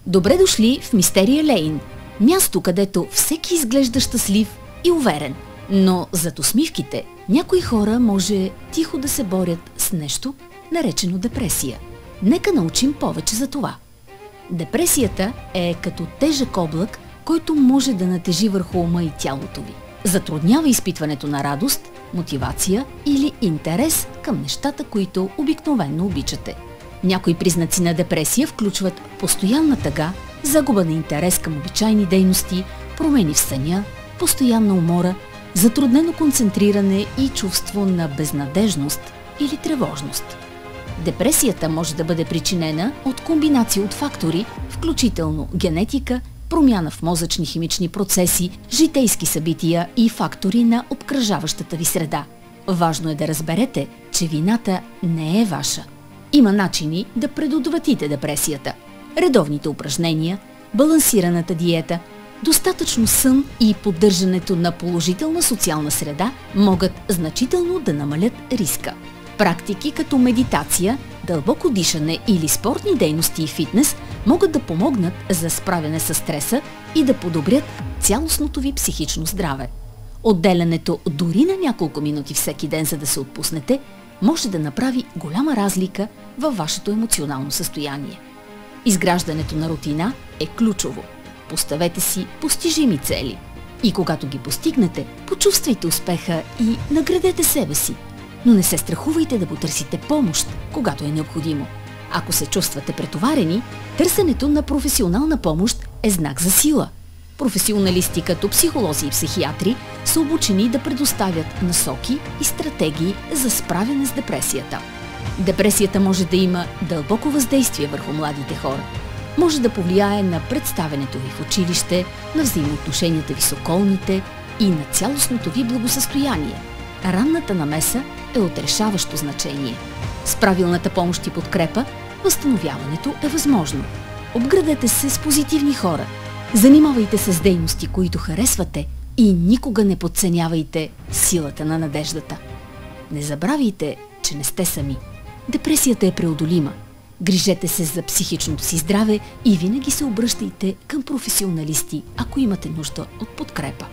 Добре дошли в Мистерия Лейн, място, където всеки изглежда щастлив и уверен. Но зад усмивките някои хора може тихо да се борят с нещо, наречено депресия. Нека научим повече за това. Депресията е като тежък облак, който може да натежи върху ума и тялото ви. Затруднява изпитването на радост, мотивация или интерес към нещата, които обикновено обичате. Някои признаци на депресия включват постоянна тъга, загуба на интерес към обичайни дейности, промени в съня, постоянна умора, затруднено концентриране и чувство на безнадежност или тревожност. Депресията може да бъде причинена от комбинация от фактори, включително генетика, промяна в мозъчни химични процеси, житейски събития и фактори на обкръжаващата ви среда. Важно е да разберете, че вината не е ваша. Има начини да предотвратите депресията. Редовните упражнения, балансираната диета, достатъчно сън и поддържането на положителна социална среда могат значително да намалят риска. Практики като медитация, дълбоко дишане или спортни дейности и фитнес могат да помогнат за справяне с стреса и да подобрят цялостното ви психично здраве. Отделянето дори на няколко минути всеки ден, за да се отпуснете, може да направи голяма разлика във вашето емоционално състояние. Изграждането на рутина е ключово. Поставете си постижими цели. И когато ги постигнете, почувствайте успеха и наградете себе си. Но не се страхувайте да потърсите помощ, когато е необходимо. Ако се чувствате претоварени, търсенето на професионална помощ е знак за сила. Професионалисти като психолози и психиатри са обучени да предоставят насоки и стратегии за справяне с депресията. Депресията може да има дълбоко въздействие върху младите хора. Може да повлияе на представянето ви в училище, на взаимоотношенията ви с околните и на цялостното ви благосъстояние. Ранната намеса е от решаващо значение. С правилната помощ и подкрепа, възстановяването е възможно. Обградете се с позитивни хора. Занимавайте се с дейности, които харесвате, и никога не подценявайте силата на надеждата. Не забравяйте, че не сте сами. Депресията е преодолима. Грижете се за психичното си здраве и винаги се обръщайте към професионалисти, ако имате нужда от подкрепа.